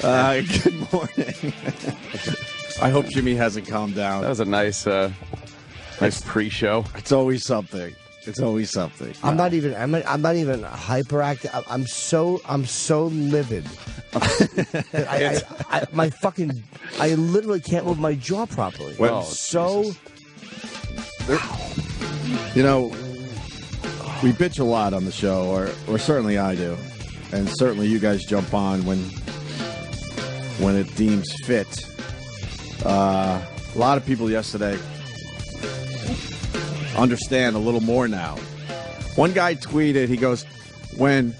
Good morning. I hope Jimmy hasn't calmed down. That was a nice pre-show. It's always something. It's always something. I'm not even hyperactive. I'm so livid. I literally can't move my jaw properly. Well, so. You know, we bitch a lot on the show, or certainly I do, and certainly you guys jump on when it deems fit. A lot of people yesterday understand a little more now. One guy tweeted, he goes, when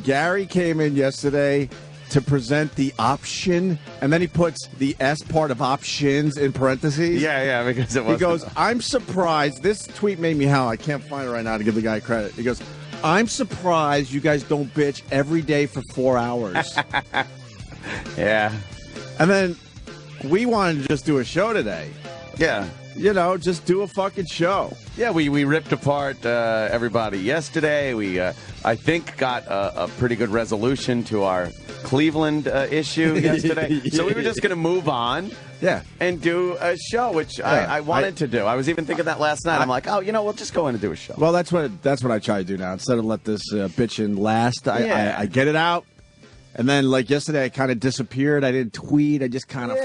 Gary came in yesterday to present the option, and then he puts the S part of options in parentheses. Yeah, because it was. He goes, I'm surprised. This tweet made me howl. I can't find it right now to give the guy credit. He goes, I'm surprised you guys don't bitch every day for 4 hours. Yeah. And then we wanted to just do a show today. Yeah. You know, just do a fucking show. Yeah, we ripped apart everybody yesterday. We, I think, got a pretty good resolution to our Cleveland issue yesterday. So we were just going to move on and do a show, which I wanted to do. I was even thinking that last night. I'm like, oh, we'll just go in and do a show. Well, that's what I try to do now. Instead of let this bitching last, I get it out. And then, like yesterday, I kind of disappeared. I didn't tweet. I just kind of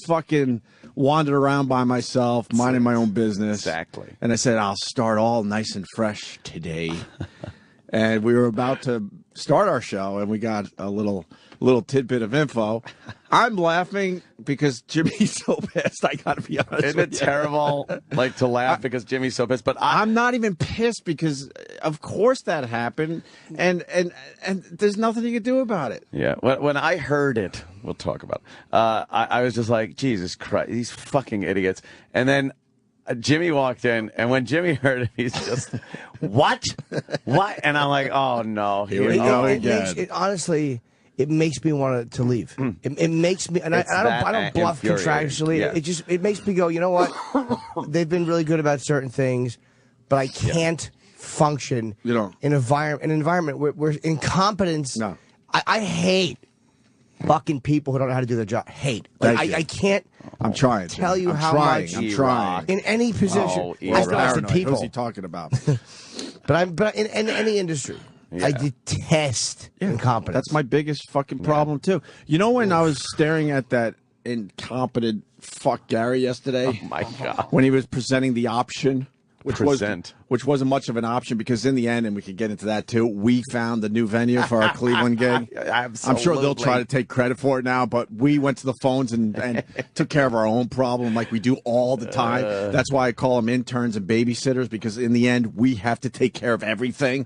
fucking wandered around by myself, minding my own business. Exactly. And I said, I'll start all nice and fresh today. And we were about to start our show, and we got a little tidbit of info. I'm laughing because Jimmy's so pissed. I got to be honest. Isn't it terrible, to laugh because Jimmy's so pissed? But I'm not even pissed because, of course, that happened, and there's nothing you can do about it. Yeah. When I heard it, we'll talk about it. I was just like, Jesus Christ, these fucking idiots. And then Jimmy walked in, and when Jimmy heard it, he's just, what? What? And I'm like, oh, no. Here we go again. Honestly, it makes me want to leave. It makes me, and I don't bluff contractually. Yeah. It makes me go, you know what? They've been really good about certain things, but I can't function in an environment where incompetence. No. I hate fucking people who don't know how to do their job. Hate. I can't. I'm trying. Tell you I'm how trying. much I'm trying in any position. Paranoid. The people. Who's he talking about? But in any industry. Yeah. I detest incompetence. That's my biggest fucking problem, too. You know when I was staring at that incompetent fuck Gary yesterday? Oh, my God. When he was presenting the option, which wasn't much of an option because in the end, and we could get into that, too, we found the new venue for our Cleveland gig. Absolutely. I'm sure they'll try to take credit for it now, but we went to the phones and took care of our own problem like we do all the time. That's why I call them interns and babysitters, because in the end, we have to take care of everything.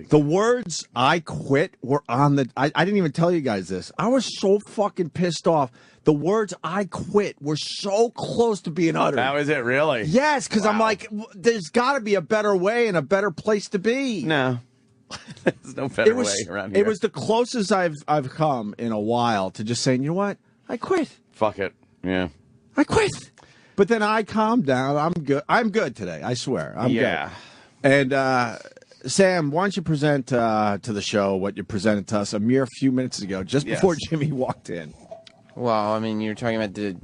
The words "I quit" were on the. I didn't even tell you guys this. I was so fucking pissed off. The words "I quit" were so close to being uttered. That was it, really? Yes, because I'm like, there's got to be a better way and a better place to be. No, there's no better way around here. It was the closest I've come in a while to just saying, you know what, I quit. Fuck it. Yeah, I quit. But then I calmed down. I'm good. I'm good today. I swear. I'm good. And. Sam, why don't you present to the show what you presented to us a mere few minutes ago, just before Jimmy walked in? Well, I mean, you're talking about the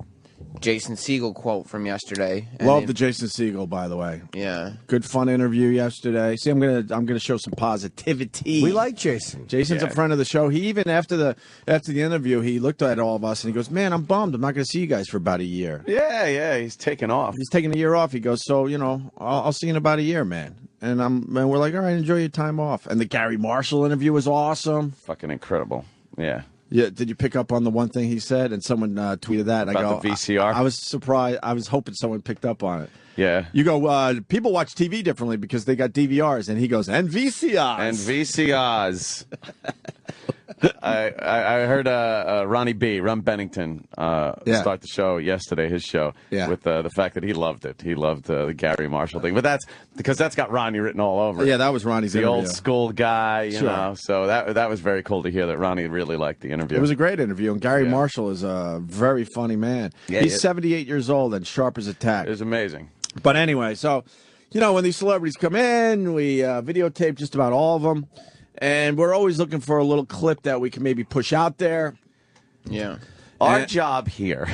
Jason Segel quote from yesterday. Love the Jason Segel, by the way. Yeah. Good fun interview yesterday. See, I'm gonna show some positivity. We like Jason. Jason's a friend of the show. He even after the interview, he looked at all of us and he goes, "Man, I'm bummed. I'm not gonna see you guys for about a year." Yeah. He's taking off. He's taking a year off. He goes, "So I'll see you in about a year, man." And we're like, all right, enjoy your time off. And the Gary Marshall interview was awesome. Fucking incredible. Yeah. Yeah. Did you pick up on the one thing he said? And someone tweeted that. And About the VCR? I was surprised. I was hoping someone picked up on it. Yeah. You go, people watch TV differently because they got DVRs. And he goes, and VCRs. And VCRs. I heard Ron Bennington start the show yesterday, his show, with the fact that he loved it. He loved the Gary Marshall thing. But that's because that's got Ronnie written all over it. Yeah, that was Ronnie's interview. The old school guy, you know. So that was very cool to hear that Ronnie really liked the interview. It was a great interview. And Gary Marshall is a very funny man. Yeah, he's 78 years old and sharp as a tack. It was amazing. But anyway, so, when these celebrities come in, we videotape just about all of them. And we're always looking for a little clip that we can maybe push out there. Yeah. Our job here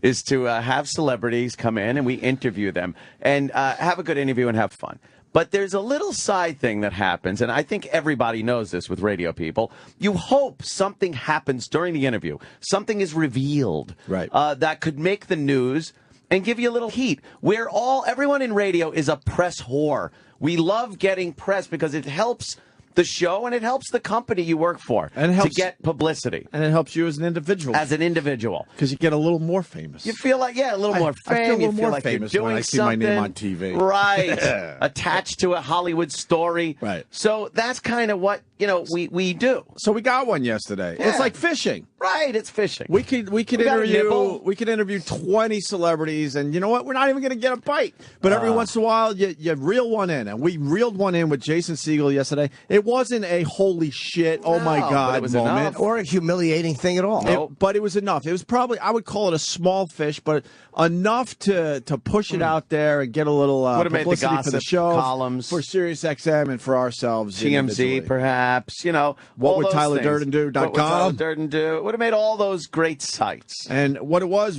is to have celebrities come in and we interview them and have a good interview and have fun. But there's a little side thing that happens, and I think everybody knows this with radio people. You hope something happens during the interview. Something is revealed that could make the news and give you a little heat. Everyone in radio is a press whore. We love getting press because it helps the show, and it helps the company you work for to get publicity. And it helps you as an indivital. As an individual. Because you get a little more famous. You feel like, a little more fame. I feel a little more like famous you're doing when I see something. my name on TV. Right. Attached to a Hollywood story. Right. So that's kind of what, we do. So we got one yesterday. Yeah. It's like fishing. Right, it's fishing. We could interview 20 celebrities, and you know what? We're not even going to get a bite. But every once in a while, you reel one in, and we reeled one in with Jason Segel yesterday. It wasn't a holy shit, oh my God moment, enough. Or a humiliating thing at all. Nope. But it was enough. It was probably, I would call it a small fish, but enough to push it out there and get a little publicity for the show, columns, for SiriusXM, and for ourselves. TMZ, perhaps. What would Tyler Durden do.com? What would Tyler Durden do? It would have made all those great sites. And what it was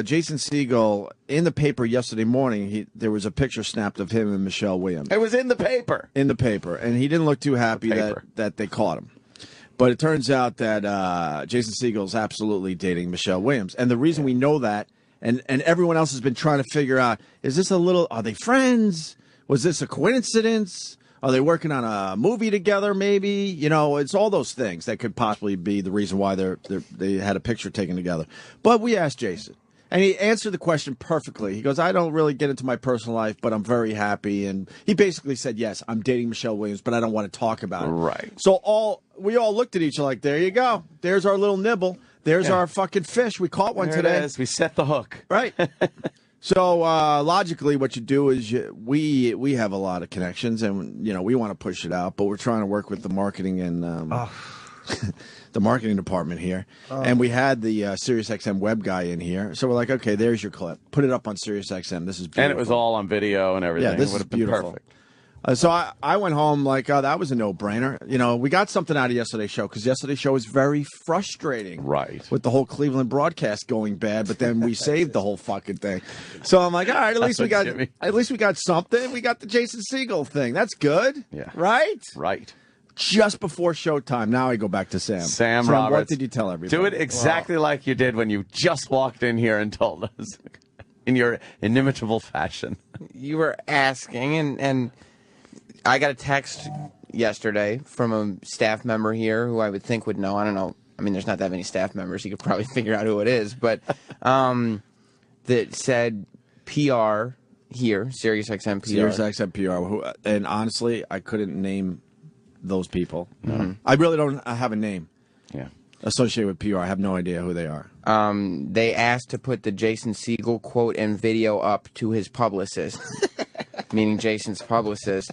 Jason Segel in the paper yesterday morning. There was a picture snapped of him and Michelle Williams. It was in the paper. And he didn't look too happy that they caught him. But it turns out that Jason Segel is absolutely dating Michelle Williams, and the reason we know that, and everyone else has been trying to figure out, are they friends? Was this a coincidence? Are they working on a movie together, maybe? It's all those things that could possibly be the reason why they had a picture taken together. But we asked Jason, and he answered the question perfectly. He goes, I don't really get into my personal life, but I'm very happy. And he basically said, yes, I'm dating Michelle Williams, but I don't want to talk about it. Right. So we all looked at each other like, there you go. There's our little nibble. There's our fucking fish. We caught one today. It is. We set the hook. Right. So logically, what you do is we have a lot of connections, and we want to push it out, but we're trying to work with the marketing and the marketing department here, and we had the SiriusXM web guy in here, so we're like, okay, there's your clip, put it up on SiriusXM. This is beautiful. And it was all on video and everything. Yeah, this is beautiful. Perfect. So I went home like, oh, that was a no-brainer. We got something out of yesterday's show because yesterday's show was very frustrating. Right. With the whole Cleveland broadcast going bad, but then we saved the whole fucking thing. So I'm like, all right, at least we got something. We got the Jason Segel thing. That's good. Yeah. Right? Right. Just before showtime. Now I go back to Sam. Sam Roberts. What did you tell everybody? Do it exactly like you did when you just walked in here and told us in your inimitable fashion. You were asking, and I got a text yesterday from a staff member here who I would think would know. I don't know. I mean, there's not that many staff members. You could probably figure out who it is. But that said PR here, SiriusXM PR. SiriusXM PR. And honestly, I couldn't name those people. Mm-hmm. I really don't have a name associated with PR. I have no idea who they are. They asked to put the Jason Segel quote and video up to his publicist. Meaning Jason's publicist.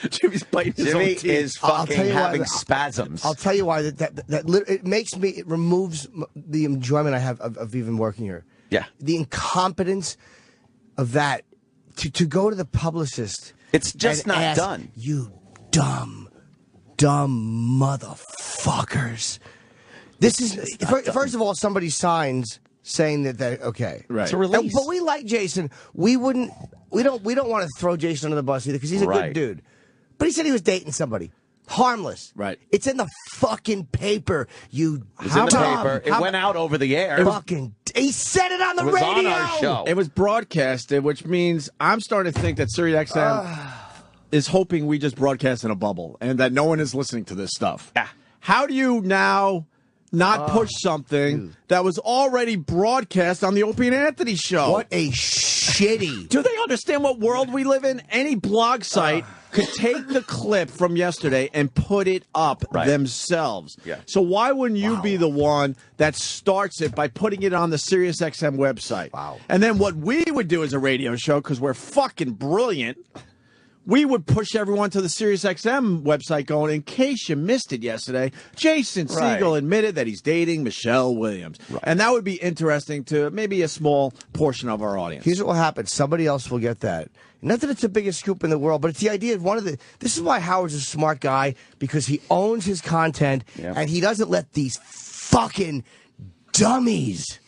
Jimmy's biting his own teeth. Jimmy is fucking having spasms. I'll tell you why. It removes the enjoyment I have of even working here. Yeah. The incompetence of that. To go to the publicist. It's just not ask, done. You dumb motherfuckers. This is, first of all, somebody signs saying that okay. Right. It's a release. But we like Jason. We don't want to throw Jason under the bus either because he's a good dude. But he said he was dating somebody. Harmless. Right. It's in the fucking paper. It was in the paper. It went out over the air. He said it on the radio. It was on our show. It was broadcasted, which means I'm starting to think that SiriusXM is hoping we just broadcast in a bubble and that no one is listening to this stuff. Yeah. How do you now not push something that was already broadcast on the Opie and Anthony show? What a shitty. Do they understand what world we live in? Any blog site could take the clip from yesterday and put it up themselves. Yeah. So why wouldn't you be the one that starts it by putting it on the SiriusXM website? Wow. And then what we would do as a radio show, because we're fucking brilliant, we would push everyone to the SiriusXM website going, in case you missed it yesterday, Jason Segel admitted that he's dating Michelle Williams. Right. And that would be interesting to maybe a small portion of our audience. Here's what will happen. Somebody else will get that. Not that it's the biggest scoop in the world, but it's the idea of this is why Howard's a smart guy, because he owns his content, and he doesn't let these fucking dummies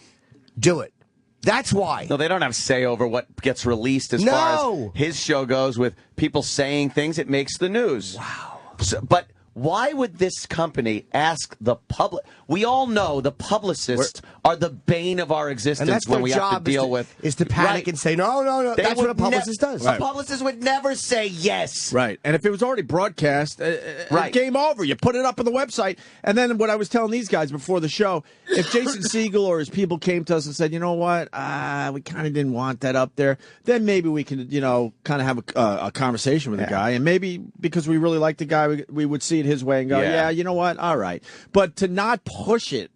do it. That's why. No, they don't have say over what gets released as far as his show goes with people saying things. It makes the news. Wow. So, but why would this company ask the public? We all know the publicists are the bane of our existence when we have to deal with. Is to panic and say, no. That's what a publicist does. A publicist would never say yes. Right. And if it was already broadcast, game over. You put it up on the website. And then what I was telling these guys before the show, if Jason Segel or his people came to us and said, you know what, we kind of didn't want that up there, then maybe we can, kind of have a conversation with the guy. And maybe because we really like the guy, we would see it his way and go, you know what, all right. But to not push it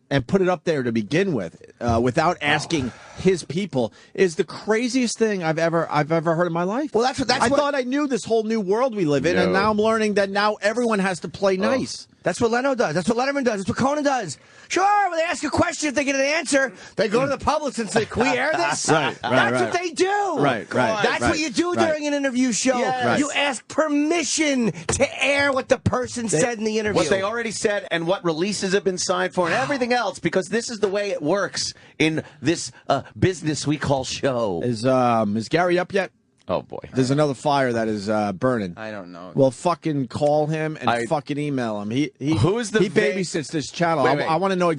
and put it up there to begin with, without asking his people, is the craziest thing I've ever heard in my life. Well, that's I thought I knew this whole new world we live in, and now I'm learning that now everyone has to play nice. That's what Leno does. That's what Letterman does. That's what Conan does. Sure, when they ask a question, if they get an answer, they go to the publicist and say, can we air this? That's what they do. Right. That's what you do during an interview show. Yes. You ask permission to air what the person said in the interview. What they already said and what releases have been signed for and everything else, because this is the way it works in this business we call show. Is Gary up yet? Oh, boy. There's another fire that is burning. I don't know. Well, fucking call him and fucking email him. He babysits this channel. Wait. I want to know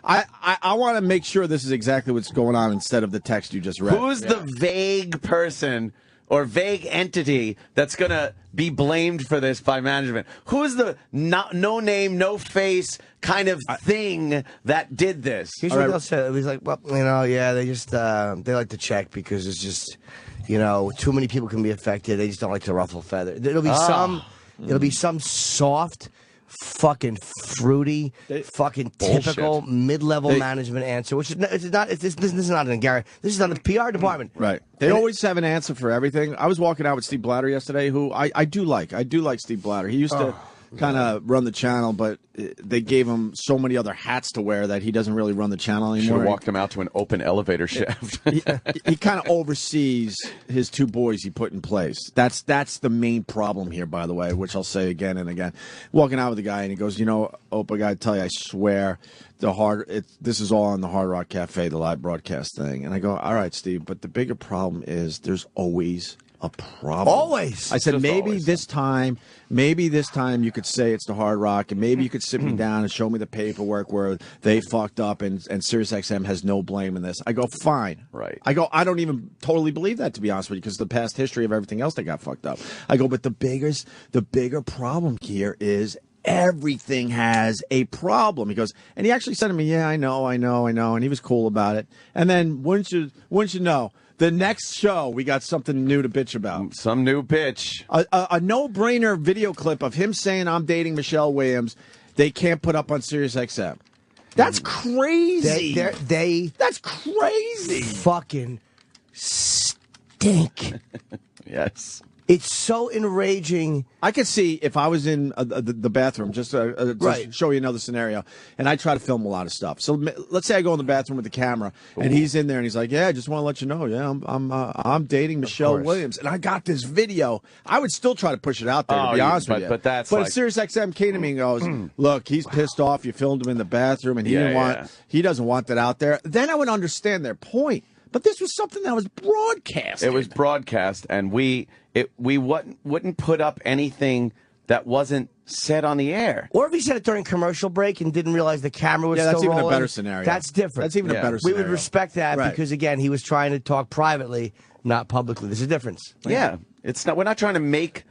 I want to make sure this is exactly what's going on instead of the text you just read. Who's the vague person or vague entity that's going to be blamed for this by management? Who's the no name, no face kind of thing that did this? Here's what they'll say. He's like, well, they just they like to check because it's just... too many people can be affected. They just don't like to ruffle feathers. It'll be some soft, fucking fruity, fucking typical mid-level management answer, which is not. This is not in Gary. This is on the PR department. Right. They always have an answer for everything. I was walking out with Steve Blatter yesterday, who I do like. I do like Steve Blatter. He used to kind of run the channel, but they gave him so many other hats to wear that he doesn't really run the channel anymore. Should have walked him out to an open elevator shaft. He kind of oversees his two boys he put in place. That's the main problem here, by the way, which I'll say again and again. Walking out with the guy, and he goes, Ope, I got to tell you, I swear, this is all on the Hard Rock Cafe, the live broadcast thing. And I go, all right, Steve, but the bigger problem is there's always a problem. Always. I said, maybe this time you could say it's the Hard Rock, and maybe you could sit me down and show me the paperwork where they fucked up and SiriusXM has no blame in this. I go, fine. Right. I go, I don't even totally believe that, to be honest with you, because of the past history of everything else that got fucked up. I go, but the bigger problem here is everything has a problem. He goes, and he actually said to me, yeah, I know, and he was cool about it. And then wouldn't you know, the next show, we got something new to bitch about. Some new bitch. A no-brainer video clip of him saying, I'm dating Michelle Williams, they can't put up on SiriusXM. That's crazy. That's crazy. Fucking stink. Yes. It's so enraging. I could see if I was in the bathroom, just to show you another scenario, and I try to film a lot of stuff. So let's say I go in the bathroom with the camera, and he's in there, and he's like, "Yeah, I just want to let you know, I'm dating Michelle Williams," and I got this video. I would still try to push it out there, to be honest with you. But if SiriusXM came to me and goes, "Look, he's pissed off. You filmed him in the bathroom, and he doesn't want that out there," then I would understand their point. But this was something that was broadcast. It was broadcast, and we wouldn't put up anything that wasn't said on the air. Or if he said it during commercial break and didn't realize the camera was still rolling. Yeah, that's even a better scenario. That's different. That's even a better scenario. We would respect that because, again, he was trying to talk privately, not publicly. There's a difference. Yeah. We're not trying to make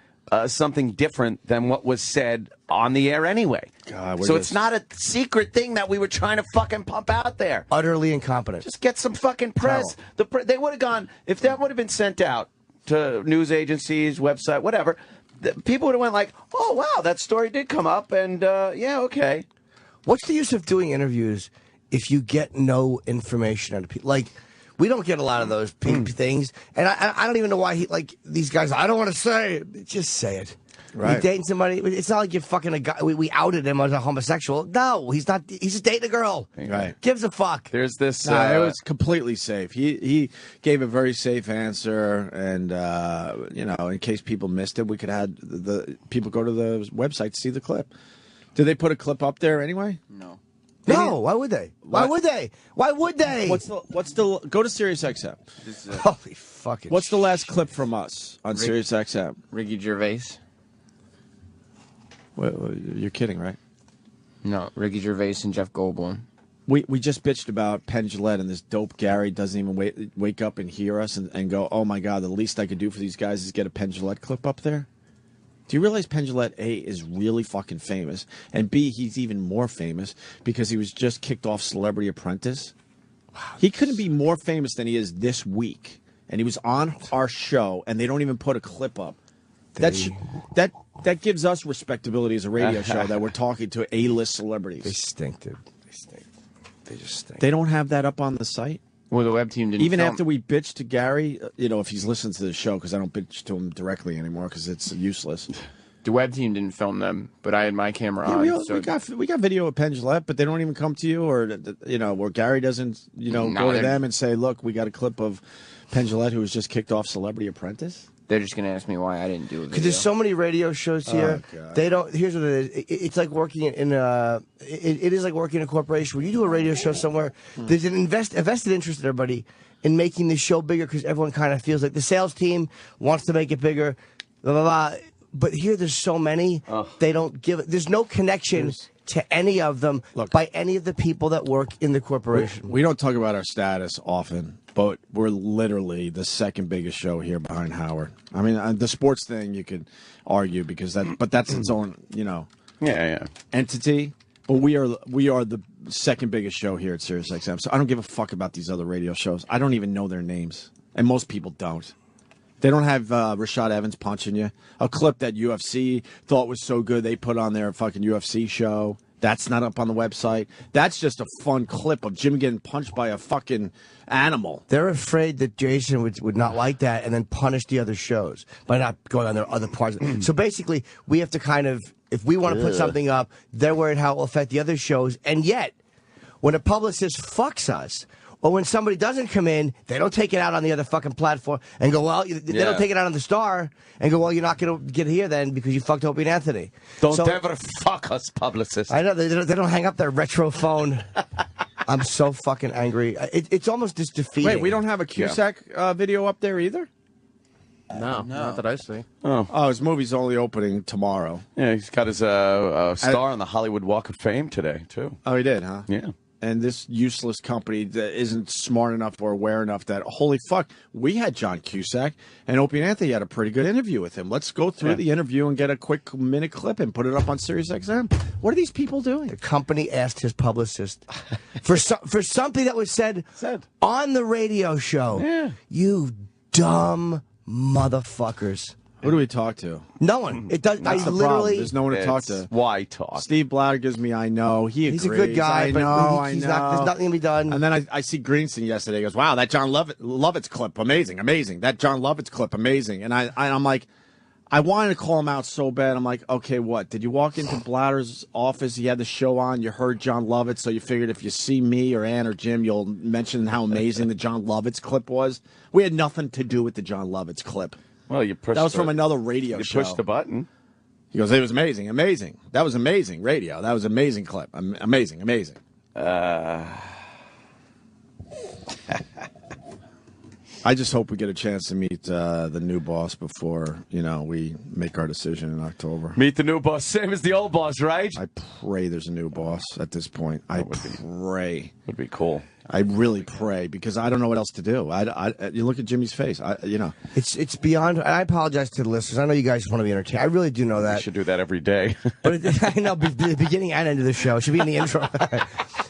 something different than what was said on the air anyway. God, so it's not a secret thing that we were trying to fucking pump out there. Utterly incompetent. Just get some fucking press. They would have gone, if that would have been sent out to news agencies, website, whatever, people would have went like, oh, wow, that story did come up, and yeah, okay. What's the use of doing interviews if you get no information out of people? Like, We don't get a lot of those things, and I don't even know why these guys. I don't want to say it. Just say it. Right. You dating somebody? It's not like you're fucking a guy. We outed him as a homosexual. No, he's not. He's just dating a girl. Right. Gives a fuck. There's this. No, it was completely safe. He gave a very safe answer, and in case people missed it, we could have the people go to the website to see the clip. Did they put a clip up there anyway? No. No, why would they? Why would they? Why would they? What's the go to SiriusXM? Holy fucking. What's the last clip from us on SiriusXM? Ricky Gervais? You're kidding, right? No, Ricky Gervais and Jeff Goldblum. We just bitched about Penn Jillette, and this dope Gary doesn't even wake up and hear us and go, oh my God, the least I could do for these guys is get a Penn Jillette clip up there? Do you realize Penn Jillette, A, is really fucking famous, and B, he's even more famous because he was just kicked off Celebrity Apprentice? Wow. He couldn't be more famous than he is this week, and he was on our show, and they don't even put a clip up. That gives us respectability as a radio show that we're talking to A-list celebrities. They stink, dude. They stink. They just stink. They don't have that up on the site? Well, the web team didn't. Even film. after we bitched to Gary, if he's listening to the show, because I don't bitch to him directly anymore because it's useless. The web team didn't film them, but I had my camera on. We got video of Penn Jillette, but they don't even come to you, or where Gary doesn't, go to them and say, "Look, we got a clip of Penn Jillette who was just kicked off Celebrity Apprentice." They're just going to ask me why I didn't do a video. Because there's so many radio shows here. They don't. Here's what it is. It's like working in a. It is like working in a corporation. When you do a radio show somewhere, there's a vested interest in everybody in making the show bigger because everyone kind of feels like the sales team wants to make it bigger. Blah blah blah. But here, there's so many. They don't give it. There's no connection to any of them by any of the people that work in the corporation. We don't talk about our status often, but we're literally the second biggest show here behind Howard. I mean, the sports thing you could argue because that's its own, entity. But we are the second biggest show here at SiriusXM. So I don't give a fuck about these other radio shows. I don't even know their names, and most people don't. They don't have Rashad Evans punching you. A clip that UFC thought was so good they put on their fucking UFC show. That's not up on the website. That's just a fun clip of Jim getting punched by a fucking animal. They're afraid that Jason would not like that and then punish the other shows by not going on their other parts. So basically, we have to kind of, if we want to put something up, they're worried how it will affect the other shows. And yet, when a publicist fucks us, or when somebody doesn't come in, they don't take it out on the other fucking platform and go, well, they don't take it out on the Star and go, well, you're not going to get here then because you fucked Opie and Anthony. Don't ever fuck us, publicists. I know, they don't hang up their retro phone. I'm so fucking angry. It's almost just defeating. Wait, we don't have a Cusack video up there either? No, not that I see. Oh, his movie's only opening tomorrow. Yeah, he's got his star on the Hollywood Walk of Fame today, too. Oh, he did, huh? Yeah. And this useless company that isn't smart enough or aware enough that, holy fuck, we had John Cusack, and Opie and Anthony had a pretty good interview with him. Let's go through the interview and get a quick minute clip and put it up on SiriusXM. What are these people doing? The company asked his publicist for something that was said on the radio show. Yeah. You dumb motherfuckers. Who do we talk to? No one. It does. That's I the literally. problem. There's no one to talk to. Why talk? Steve Blatter gives me, I know. He's a good guy, but he's not. There's nothing to be done. And then I see Greenstein yesterday. He goes, wow, that John Lovitz clip, amazing. That John Lovitz clip, amazing. And I'm like, I wanted to call him out so bad. I'm like, okay, what? Did you walk into Blatter's office? He had the show on. You heard John Lovitz, so you figured if you see me or Ann or Jim, you'll mention how amazing the John Lovitz clip was. We had nothing to do with the John Lovitz clip. Well, you pushed. That was from another radio show. You pushed the button. He goes, it was amazing. That was amazing radio. That was an amazing clip. Amazing. I just hope we get a chance to meet the new boss before, we make our decision in October. Meet the new boss, same as the old boss, right? I pray there's a new boss at this point. I pray. Would be cool. I really pray because I don't know what else to do. You look at Jimmy's face. It's beyond. And I apologize to the listeners. I know you guys want to be entertained. I really do know that. You should do that every day. But I know the beginning and end of the show should be in the intro.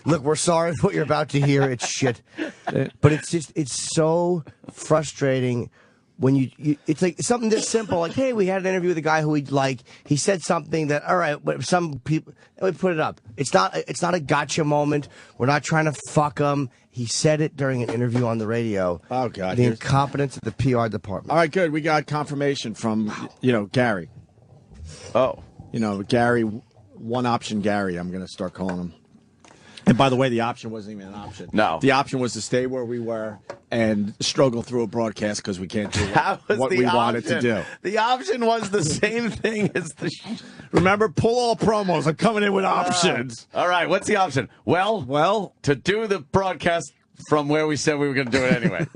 Look, we're sorry for what you're about to hear. It's shit. But it's so frustrating when it's like something this simple, like, hey, we had an interview with a guy who we like. He said something that, all right, but some people, we put it up. It's not a gotcha moment. We're not trying to fuck him. He said it during an interview on the radio. Oh, God. The incompetence of the PR department. All right, good. We got confirmation from, Gary. Oh. Gary, one option Gary, I'm going to start calling him. And by the way, the option wasn't even an option. No. The option was to stay where we were and struggle through a broadcast because we can't do what we wanted to do. The option was the same thing as the... Remember, pull all promos. I'm coming in with options. All right, what's the option? Well, to do the broadcast from where we said we were going to do it anyway.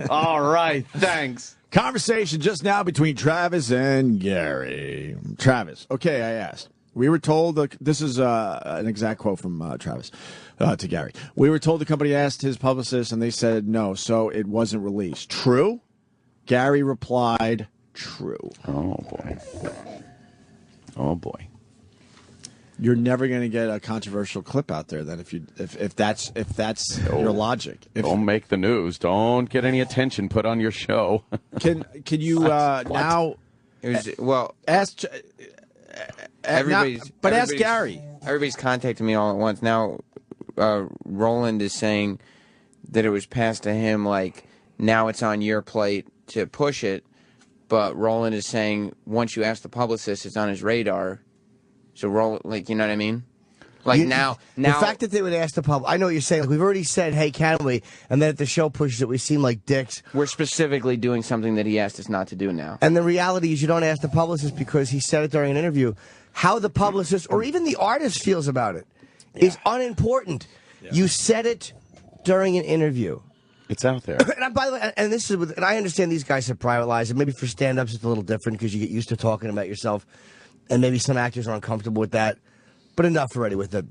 All right, thanks. Conversation just now between Travis and Gary. Travis, okay, I asked. We were told, this is an exact quote from Travis to Gary. We were told the company asked his publicist, and they said no, so it wasn't released. True? Gary replied, true. Oh, boy. Oh, boy. You're never going to get a controversial clip out there then if that's your logic. Don't make the news. Don't get any attention put on your show. Can you now ask ask Gary. Everybody's contacting me all at once now. Roland is saying that it was passed to him, like, now it's on your plate to push it, but Roland is saying once you ask the publicist, it's on his radar. So Roland, like, you know what I mean? Like, now the fact that they would ask the public, I know what you're saying. Like, we've already said, hey, can we? And then if the show pushes it, we seem like dicks. We're specifically doing something that he asked us not to do now. And the reality is you don't ask the publicist because he said it during an interview. How the publicist or even the artist feels about it is unimportant. Yeah. You said it during an interview. It's out there. And by the way, and this is, and I understand these guys have private lives, and maybe for stand-ups it's a little different because you get used to talking about yourself, and maybe some actors are uncomfortable with that. But enough already with the,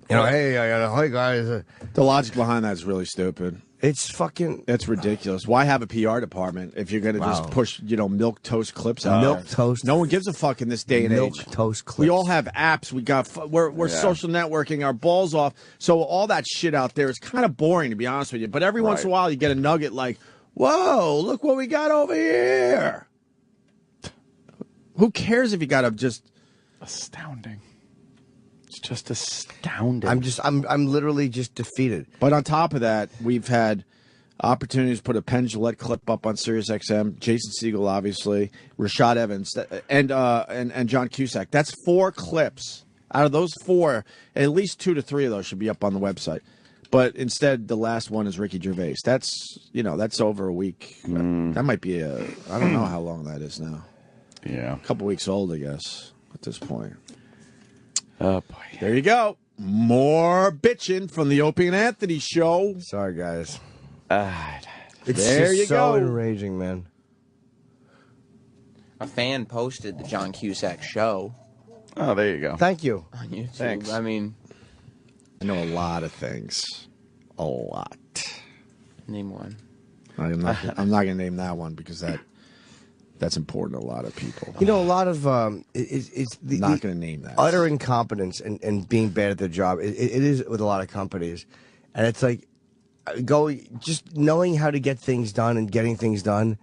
hey, hey guys. The logic behind that is really stupid. It's fucking... It's ridiculous. Why have a PR department if you're going to just push, milk toast clips out Milk toast. No one gives a fuck in this day and age. Milk toast clips. We all have apps. We're social networking our balls off. So all that shit out there is kind of boring, to be honest with you. But every once in a while you get a nugget like, whoa, look what we got over here. Who cares if you got just... Astounding. It's just astounding. I'm literally just defeated. But on top of that, we've had opportunities to put a Penn Jillette clip up on SiriusXM. Jason Segel, obviously, Rashad Evans, and John Cusack. That's 4 clips. Out of those 4, at least 2 to 3 of those should be up on the website. But instead, the last one is Ricky Gervais. That's over a week. That might be I don't know how long that is now. Yeah, a couple weeks old, I guess, at this point. Oh, boy. There you go. More bitching from the Opie and Anthony show. Sorry, guys. It's there you so go. Enraging, man. A fan posted the John Cusack show. Oh, there you go. Thank you. On YouTube. Thanks. I mean, I know a lot of things. A lot. Name one. I'm not going to name that one because that's important to a lot of people. A lot of it's not going to name that. Utter incompetence and being bad at their job. It is with a lot of companies, and it's like just knowing how to get things done and getting things done.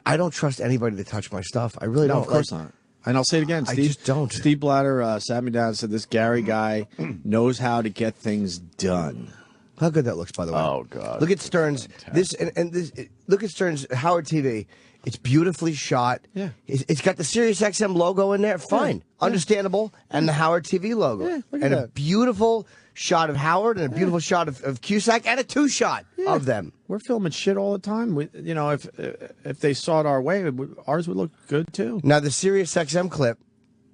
I don't trust anybody to touch my stuff. I really don't. Of course not. And I'll say it again. Steve, I just don't. Steve Blatter sat me down and said, "This Gary guy knows how to get things done." How good that looks, by the way. Oh God! Look at Stern's look at Stern's Howard TV. It's beautifully shot. Yeah. It's got the SiriusXM logo in there. Fine. Yeah. Understandable. And the Howard TV logo. Yeah, look at and that. A beautiful shot of Howard and a beautiful shot of Cusack and a 2-shot of them. We're filming shit all the time. If they saw it our way, ours would look good too. Now the SiriusXM clip.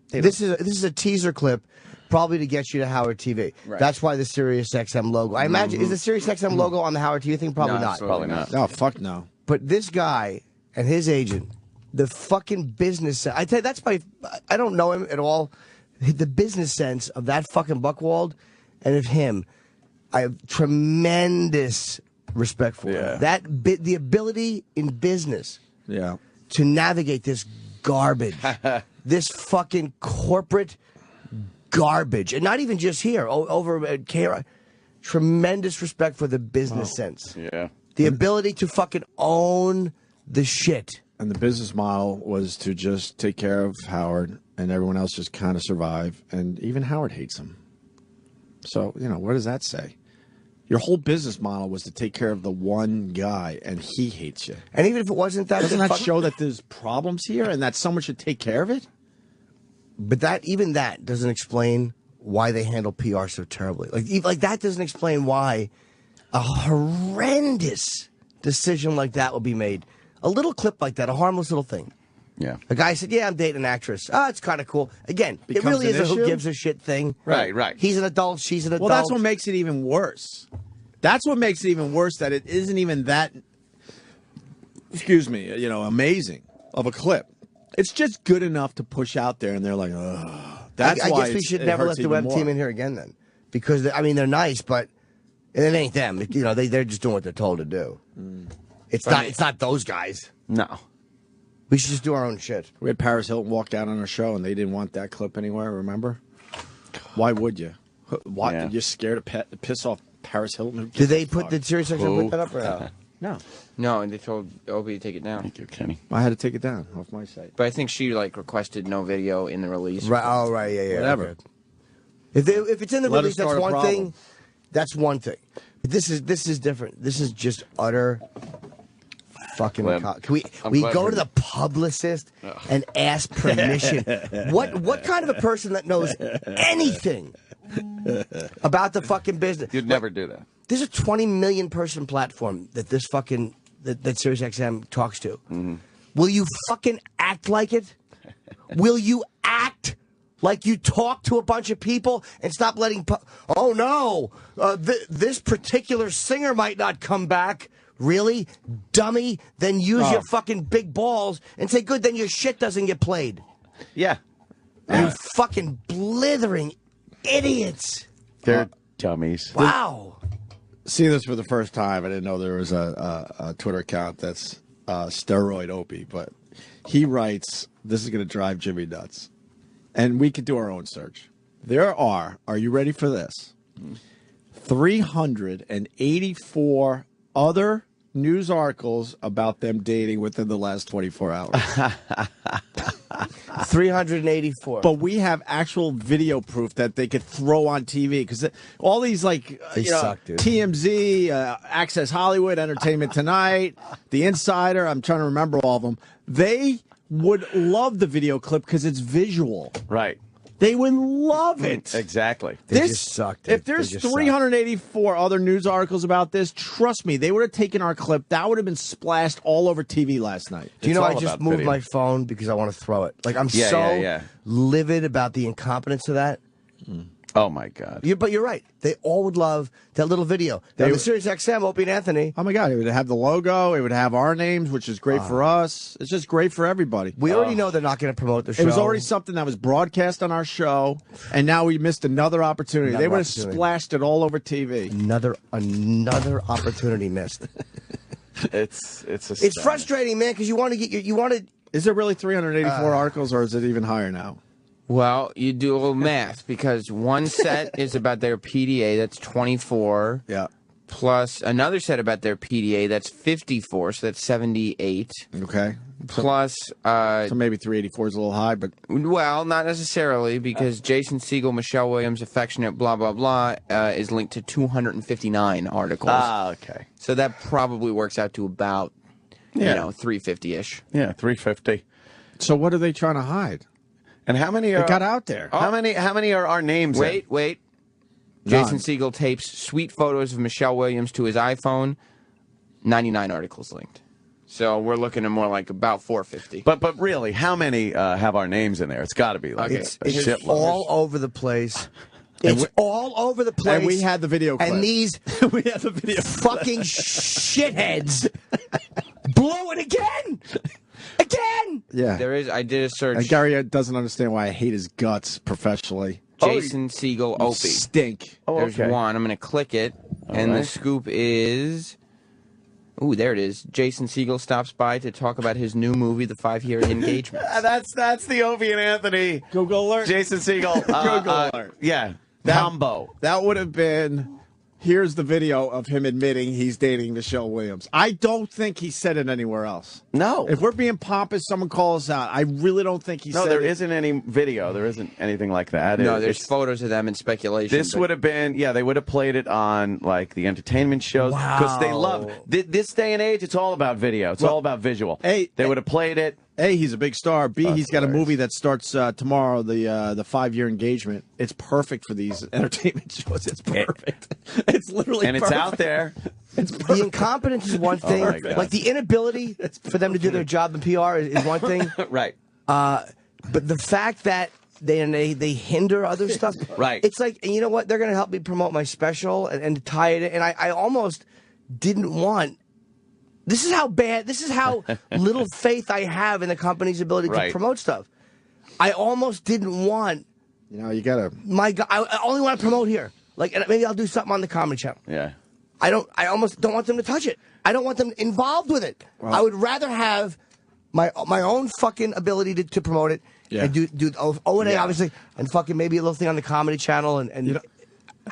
This is a teaser clip, probably to get you to Howard TV. Right. That's why the SiriusXM logo. I imagine is the SiriusXM logo on the Howard TV thing? Probably not. Probably not. No, fuck no. But this guy and his agent, the fucking business. I tell you, that's my. I don't know him at all. The business sense of that fucking Buchwald and of him, I have tremendous respect for. Yeah. The ability in business, Yeah. to navigate this garbage, this fucking corporate garbage, and not even just here over at KRI. Tremendous respect for the business sense. Yeah. The ability to fucking own the shit. And the business model was to just take care of Howard, and everyone else just kind of survive. And even Howard hates him. So, what does that say? Your whole business model was to take care of the one guy, and he hates you. And even if it wasn't that, doesn't that show that there's problems here and that someone should take care of it? But even that doesn't explain why they handle PR so terribly. Like that doesn't explain why a horrendous decision like that would be made. A little clip like that, a harmless little thing. Yeah. A guy said, "Yeah, I'm dating an actress. Oh, it's kind of cool." Again, it really is a who gives a shit thing. Right. He's an adult. She's an adult. Well, that's what makes it even worse. That's what makes it even worse, that it isn't even that, amazing of a clip. It's just good enough to push out there, and they're like, ugh. That's I why guess we should never let the web team in here again then. Because, they're nice, but it ain't them. They're just doing what they're told to do. It's not those guys. No. We should just do our own shit. We had Paris Hilton walk out on our show, and they didn't want that clip anywhere, remember? Why would you? Why? Yeah. You're scared to piss off Paris Hilton? Did Sirius XM put that up or no? No. No, and they told Opie to take it down. Thank you, Kenny. I had to take it down off my site. But I think she requested no video in the release. Right. Oh, right. Yeah. Whatever. Okay. If it's in the Let release, us start that's a one problem. thing. That's one thing. But this is different. This is just utter fucking. Glad- Can I'm we glad go we're- to the publicist and ask permission? What kind of a person that knows anything about the fucking business? You'd never do that. There's a 20 million person platform that this fucking that Sirius XM talks to. Mm-hmm. Will you fucking act like it? Will you act like you talk to a bunch of people and stop letting? Oh no, this particular singer might not come back. Really, dummy? Then use your fucking big balls and say, "Good." Then your shit doesn't get played. Yeah. You fucking blithering idiots. They're dummies. Wow. See this for the first time. I didn't know there was a Twitter account that's steroid Opie, but he writes, this is going to drive Jimmy nuts. And we could do our own search. There are you ready for this? 384 other news articles about them dating within the last 24 hours. 384. But we have actual video proof that they could throw on TV, because all these They suck, dude. TMZ, Access Hollywood, Entertainment Tonight, The Insider, I'm trying to remember all of them. They would love the video clip because it's visual. Right. They would love it. Exactly. They just suck, dude. If there's They just 384 other news articles about this, trust me, they would have taken our clip. That would have been splashed all over TV last night. Do you It's know all I just about moved video. my phone because I want to throw it? Like I'm Yeah, so yeah. livid about the incompetence of that. Oh, my God. But you're right. They all would love that little video. Now, the Sirius XM, Opie and Anthony. Oh my God! It would have the logo. It would have our names, which is great for us. It's just great for everybody. We already know they're not going to promote the show. It was already something that was broadcast on our show, and now we missed another opportunity. Another They would have opportunity. splashed it all over TV. another opportunity missed. It's frustrating, man, because you want to get you want to. Is there really 384 articles, or is it even higher now? Well, you do a little math, because one set is about their PDA, that's 24. Yeah. Plus another set about their PDA, that's 54, so that's 78. Okay. Plus, So maybe 384 is a little high, but well, not necessarily, because Jason Segel, Michelle Williams, affectionate, blah, blah, blah, is linked to 259 articles. Ah, okay. So that probably works out to about, 350-ish. Yeah, 350. so what are they trying to hide? And how many It are got out there. How many are our names? Wait. None. Jason Segel tapes sweet photos of Michelle Williams to his iPhone. 99 articles linked. So we're looking at more like about 450. But really, how many have our names in there? It's got to be like Okay. a It's shitload. all over the place. It's all over the place. And we had the video clip. And these we had the video. fucking shitheads blew it again. Again. Yeah. There is. I did a search. And Gary doesn't understand why I hate his guts professionally. Jason Segel, You Opie. stink. Oh, There's okay. one. I'm going to click it. And the right. scoop is... Ooh, there it is. Jason Segel stops by to talk about his new movie, The 5-Year Engagement. That's the Opie and Anthony. Google alert. Jason Segel. Google alert. Yeah. That- Combo. That would have been Here's the video of him admitting he's dating Michelle Williams. I don't think he said it anywhere else. No. If we're being pompous, someone calls us out. I really don't think he said it. No, there isn't any video. There isn't anything like that. No, there's photos of them in speculation. This would have been, they would have played it on, like, the entertainment shows. Because they love, this day and age, it's all about video. It's all about visual. They would have played it. A, he's a big star. B, he's got a movie that starts tomorrow, the 5-year engagement. It's perfect for these entertainment shows. It's perfect. It's literally and perfect. It's out there. The incompetence is one thing. Like the inability for them to do their job in PR is one thing. Right. But the fact that they hinder other stuff. Right. It's like, and you know what? They're going to help me promote my special and tie it in. And I almost didn't want. This is how little faith I have in the company's ability to promote stuff. I almost didn't want. You gotta. I only want to promote here. Like, and maybe I'll do something on the Comedy Channel. Yeah. I almost don't want them to touch it. I don't want them involved with it. Well, I would rather have my own fucking ability to promote it. Yeah. And do O&A, obviously, and fucking maybe a little thing on the Comedy Channel and.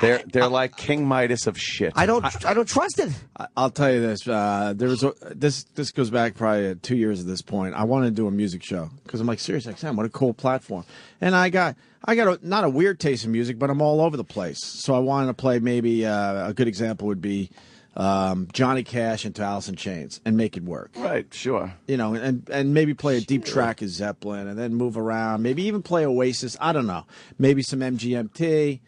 They're like King Midas of shit. I don't trust it. I'll tell you this. This goes back probably 2 years at this point. I wanted to do a music show because I'm like, Sirius XM, what a cool platform. And I got not a weird taste in music, but I'm all over the place. So I wanted to play maybe a good example would be Johnny Cash into Alice in Chains and make it work. Right, sure. And maybe play a deep track of Zeppelin and then move around. Maybe even play Oasis. I don't know. Maybe some MGMT.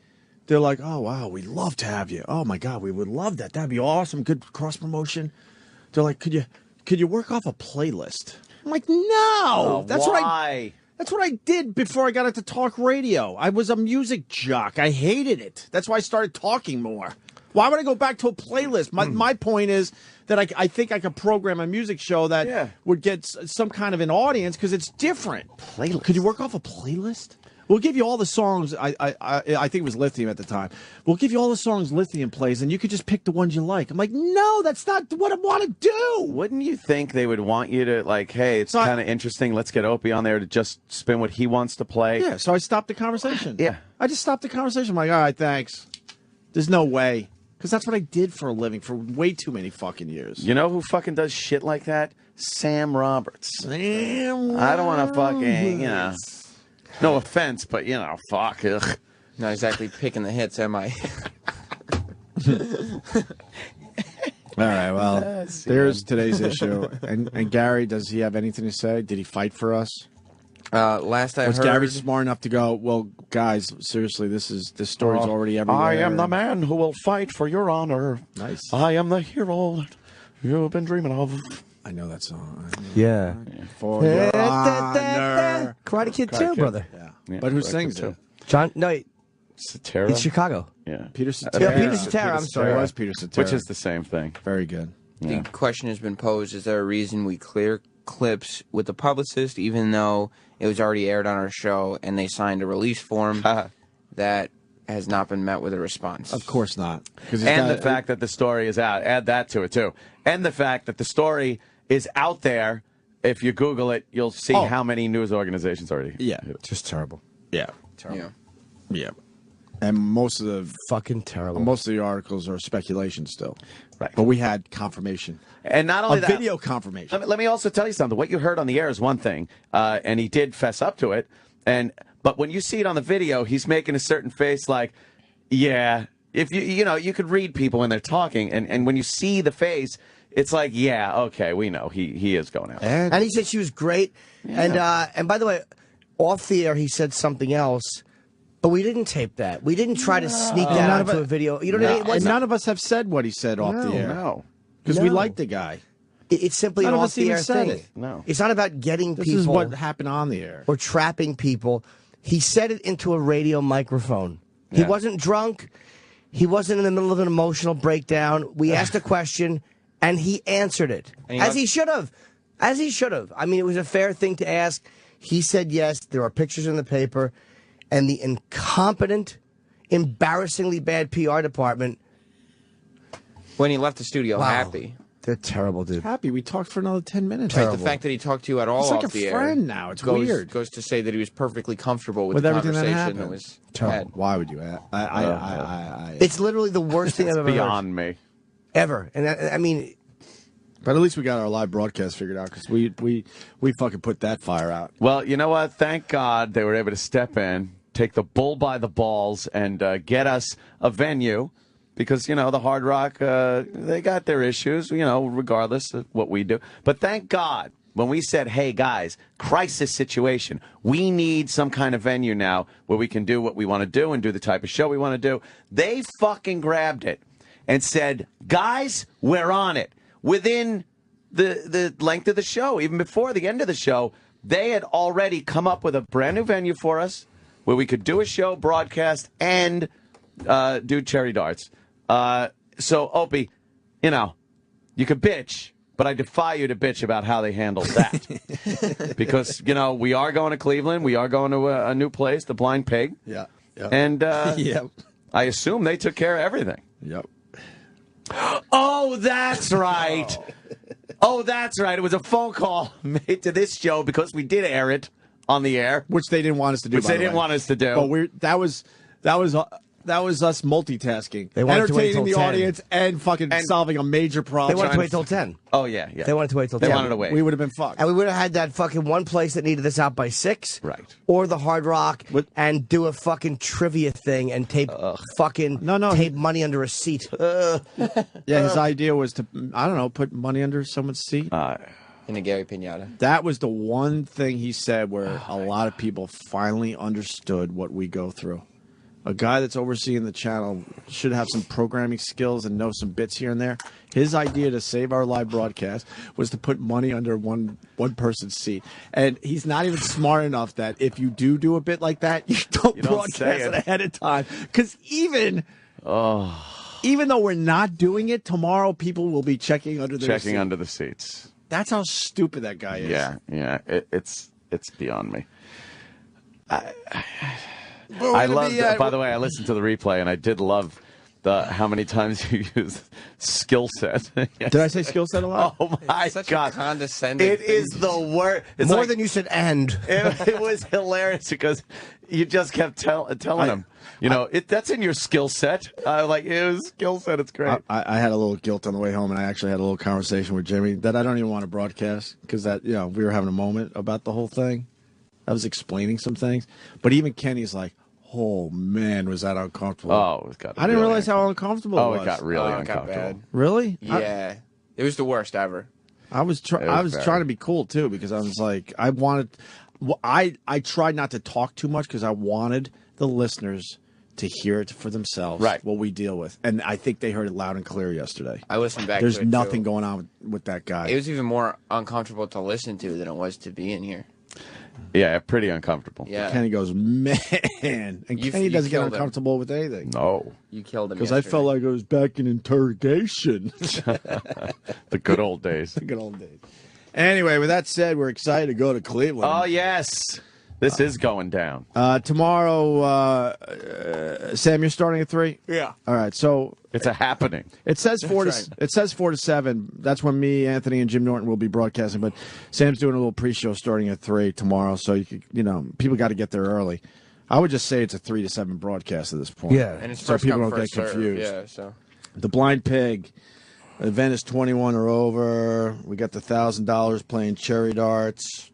They're like, oh, wow, we'd love to have you. Oh, my God, we would love that. That'd be awesome. Good cross-promotion. They're like, could you work off a playlist? I'm like, no. That's why? That's what I did before I got into talk radio. I was a music jock. I hated it. That's why I started talking more. Why would I go back to a playlist? My point is that I think I could program a music show that would get some kind of an audience because it's different. Playlist. Could you work off a playlist? We'll give you all the songs. I think it was Lithium at the time. We'll give you all the songs Lithium plays, and you could just pick the ones you like. I'm like, no, that's not what I want to do. Wouldn't you think they would want you to, like, hey, it's kind of interesting. Let's get Opie on there to just spin what he wants to play. Yeah, so I stopped the conversation. Yeah. I just stopped the conversation. I'm like, all right, thanks. There's no way. Because that's what I did for a living for way too many fucking years. You know who fucking does shit like that? Sam Roberts. Sam I don't want to fucking, no offense, but, fuck. Ugh. Not exactly picking the hits, am I? All right, well, there's today's issue. And Gary, does he have anything to say? Did he fight for us? Last I Was heard, Gary smart enough to go, well, guys, seriously, this story's already everywhere. I am the man who will fight for your honor. Nice. I am the hero that you've been dreaming of. I know that song. Yeah. For your honor. Karate Kid 2, brother. Yeah. But who sings it? John, no, Cetera? it's Chicago. Yeah. Peter Cetera. Yeah, Peter Cetera, I'm sorry. It was Peter Cetera. Which is the same thing. Very good. The question has been posed, is there a reason we clear clips with the publicist even though it was already aired on our show and they signed a release form that has not been met with a response? Of course not. And the fact that the story is out. Add that to it, too. And the fact that the story is out there. If you Google it, you'll see how many news organizations already. Yeah. Just terrible. Yeah. Yeah. Yeah. And most of the fucking terrible. Most of the articles are speculation still. Right. But we had confirmation. And not only that, video confirmation. Let me also tell you something. What you heard on the air is one thing, and he did fess up to it. But when you see it on the video, he's making a certain face like, yeah. If you could read people when they're talking, and when you see the face, it's like, yeah, okay, we know he is going out. And he said she was great. Yeah. And by the way, off the air, he said something else. But we didn't tape that. We didn't try to sneak that out into a video. You know what I mean? And none of us have said what he said off the air. No. Because we like the guy. It's simply an off-the-air thing. No. It's not about getting people. This is what happened on the air. Or trapping people. He said it into a radio microphone. Yeah. He wasn't drunk. He wasn't in the middle of an emotional breakdown. We asked a question, and he answered it. As he should have. As he should have. I mean, it was a fair thing to ask. He said yes. There are pictures in the paper. And the incompetent, embarrassingly bad PR department. When he left the studio happy. They're terrible, dude. Happy, we talked for another 10 minutes. Right, the fact that he talked to you at all It's like off the a air friend now. It's goes, weird. Goes to say that he was perfectly comfortable with With the everything that conversation happened. was Terrible. had. Why would you? It's literally the worst thing I've ever heard. Beyond me. Ever. And I mean, But at least we got our live broadcast figured out because we fucking put that fire out. Well, you know what? Thank God they were able to step in, take the bull by the balls, and get us a venue. Because, you know, the Hard Rock, they got their issues, you know, regardless of what we do. But thank God, when we said, hey, guys, crisis situation, we need some kind of venue now where we can do what we want to do and do the type of show we want to do, they fucking grabbed it and said, guys, we're on it. Within the length of the show, even before the end of the show, they had already come up with a brand new venue for us where we could do a show, broadcast, and do cherry darts. So, Opie, you know, you could bitch, but I defy you to bitch about how they handled that. Because, you know, we are going to Cleveland. We are going to a new place, the Blind Pig. Yeah. And Yep. I assume they took care of everything. Yep. Oh, that's right. Oh, that's right. It was a phone call made to this show because we did air it on the air. Which they didn't want us to do. Which they didn't want us to do. But that was us multitasking. They wanted to wait entertaining till the 10. audience and fucking solving a major they problem. wanted to wait till 10. Oh, yeah, yeah. They wanted to wait till They 10. wanted to wait. We would have been fucked. And we would have had that fucking one place that needed this out by 6. Right. Or the Hard Rock and do a fucking trivia thing and tape tape money under a seat. Yeah, his idea was to, I don't know, put money under someone's seat. In a Gary Piñata. That was the one thing he said where a lot of people finally understood what we go through. A guy that's overseeing the channel should have some programming skills and know some bits here and there. His idea to save our live broadcast was to put money under one person's seat. And he's not even smart enough that if you do a bit like that, you don't broadcast it ahead of time. Because even though we're not doing it, tomorrow people will be checking under their seat. Under the seats. That's how stupid that guy is. Yeah. It's beyond me. I love. By the way, I listened to the replay, and I did love how many times you used skill set. Yes. Did I say skill set a lot? Oh my Such God! a condescending. It is the worst. It's More like, than you said and. It was hilarious because you just kept telling him. You know, that's in your skill set. Like it was skill set. It's great. I had a little guilt on the way home, and I actually had a little conversation with Jimmy that I don't even want to broadcast because we were having a moment about the whole thing. I was explaining some things, but even Kenny's like, "Oh man, was that uncomfortable?" Oh, it got. I didn't realize how uncomfortable it was. It got really It got uncomfortable. bad. Really? Yeah. It was the worst ever. I was trying to be cool too because I was like, I tried not to talk too much because I wanted the listeners to hear it for themselves, right? What we deal with, and I think they heard it loud and clear yesterday. I listened back. There's to it nothing too. going on with that guy. It was even more uncomfortable to listen to than it was to be in here. Yeah, pretty uncomfortable. Yeah. Kenny goes, man, and Kenny doesn't get killed him. uncomfortable with anything. No, You killed him because I felt like I was back in interrogation. the good old days. The good old days. Anyway, with that said, we're excited to go to Cleveland. Oh yes, this is going down. Tomorrow, Sam, you're starting at 3. Yeah. All right. So It's a happening. it says 4 right. to 7. That's when me, Anthony, and Jim Norton will be broadcasting. But Sam's doing a little pre-show starting at 3 tomorrow. So people got to get there early. I would just say it's a 3 to 7 broadcast at this point. Yeah. And it's so first people come, don't get first serve. confused. Yeah, so. The Blind Pig. Event is 21 or over. We got the $1,000 playing cherry darts.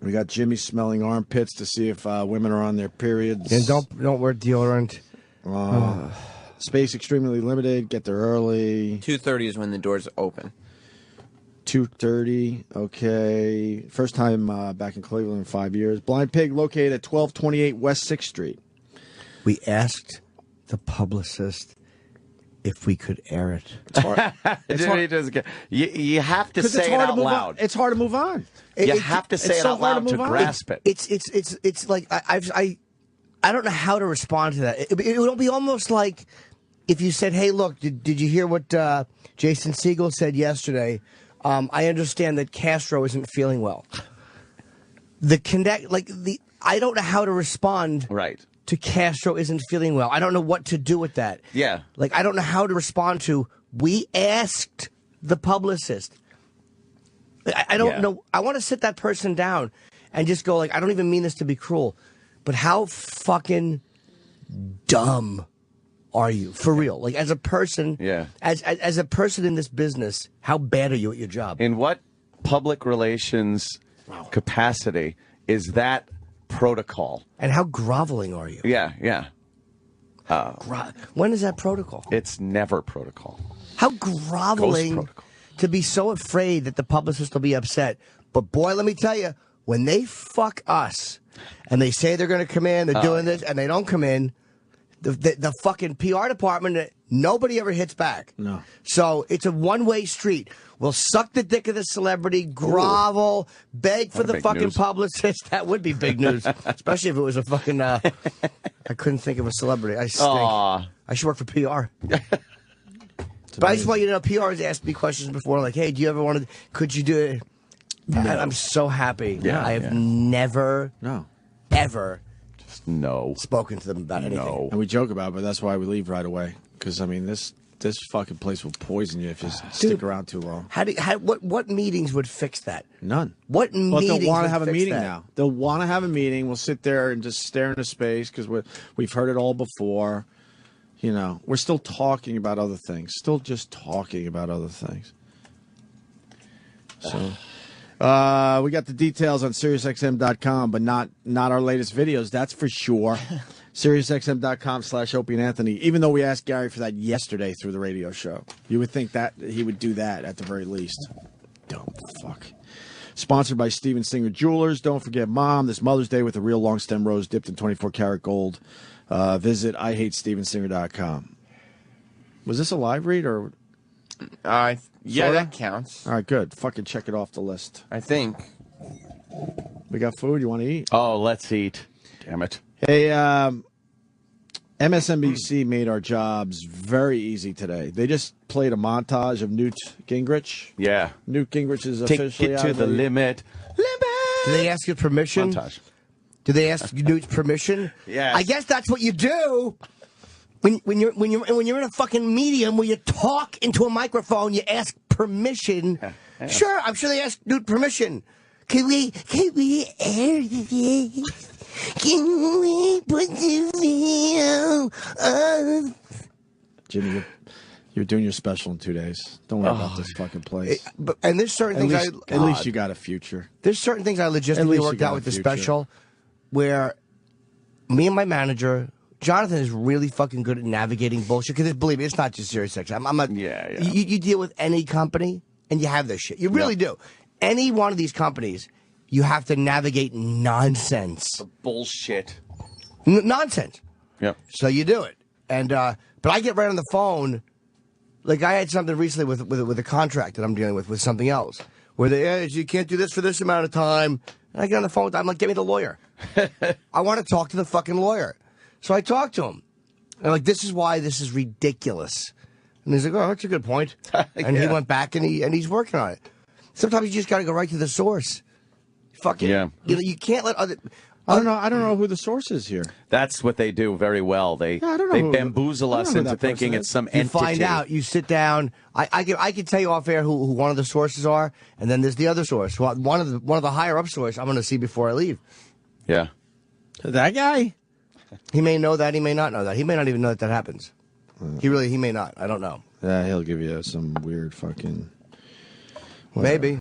We got Jimmy smelling armpits to see if women are on their periods. And don't wear deodorant. Space extremely limited. Get there early. 2:30 is when the doors open. 2:30. Okay. First time back in Cleveland in 5 years. Blind Pig located at 1228 West 6th Street. We asked the publicist if we could air it. It's hard. It's hard. You have to 'Cause say it's it hard to out move loud. on. It's hard to move on. You have to say it's it so out hard loud to to move on. grasp it. It's like I don't know how to respond to that. It would be almost like if you said, "Hey, look, did you hear what Jason Segel said yesterday? I understand that Castro isn't feeling well." I don't know how to respond. Right. To Castro isn't feeling well. I don't know what to do with that. Yeah. Like I don't know how to respond to. We asked the publicist. I don't know. I want to sit that person down and just go like, I don't even mean this to be cruel, but how fucking dumb are you for real? Like as a person, as a person in this business, how bad are you at your job? In what public relations capacity is that protocol? And how groveling are you? Yeah. When is that protocol? It's never protocol. How groveling protocol. to be so afraid that the publicist will be upset. But boy, let me tell you, when they fuck us and they say they're going to come in, they're doing this, and they don't come in, the fucking PR department, nobody ever hits back. No. So it's a one-way street. We'll suck the dick of the celebrity, grovel, beg for the fucking publicist. That would be big news, especially if it was a fucking. I couldn't think of a celebrity. I stink. I should work for PR. But I just want you to know, PR has asked me questions before, like, "Hey, do you ever want to? Could you do it?" No. And I'm so happy. I have never, ever. Spoken to them about anything. And we joke about it, but that's why we leave right away. Because, I mean, this fucking place will poison you if you stick around too long. What meetings would fix that? None. What meetings they'll want to have a fix meeting that? now. They'll want to have a meeting. We'll sit there and just stare into space because we've heard it all before. You know, we're still talking about other things. Still just talking about other things. So... we got the details on SiriusXM.com, but not our latest videos, that's for sure. SiriusXM.com/Opie and Anthony, even though we asked Gary for that yesterday through the radio show. You would think that he would do that at the very least. Dumb fuck. Sponsored by Steven Singer Jewelers. Don't forget Mom this Mother's Day with a real long stem rose dipped in 24 karat gold. Visit IHateStevenSinger.com. Was this a live read or... Yeah, Sorta? that counts. All right, good. Fucking check it off the list. I think. We got food. You want to eat? Oh, let's eat. Damn it. Hey, MSNBC made our jobs very easy today. They just played a montage of Newt Gingrich. Yeah. Newt Gingrich is Take officially it out to of the limit. Do they ask you permission? Montage. Do they ask Newt's permission? Yes. I guess that's what you do. When you're in a fucking medium where you talk into a microphone, you ask permission. Sure, I'm sure they ask Newt permission. Can we air this? Can we put the video up? Jimmy, you're doing your special in 2 days. Don't worry about this fucking place. And there's certain things at least you got a future. There's certain things I logistically worked out with the special where me and my manager... Jonathan is really fucking good at navigating bullshit. Because believe me, it's not just SiriusXM. I'm not. Yeah. You deal with any company, and you have this shit. You really do. Any one of these companies, you have to navigate nonsense. Bullshit. Nonsense. Yep. So you do it, and but I get right on the phone. Like I had something recently with a contract that I'm dealing with something else, where you can't do this for this amount of time. And I get on the phone. I'm like, get me the lawyer. I want to talk to the fucking lawyer. So I talked to him. And I'm like, this is why this is ridiculous. And he's like, oh, that's a good point. And he went back and he's working on it. Sometimes you just got to go right to the source. Fucking, you can't let other... I don't know who the source is here. That's what they do very well. They bamboozle us into thinking it's some entity. You find out. You sit down. I can tell you off air who one of the sources are, and then there's the other source. One of the higher up source I'm going to see before I leave. Yeah. That guy? He may know that. He may not know that. He may not even know that happens. He may not. I don't know. Yeah, he'll give you some weird fucking... Maybe.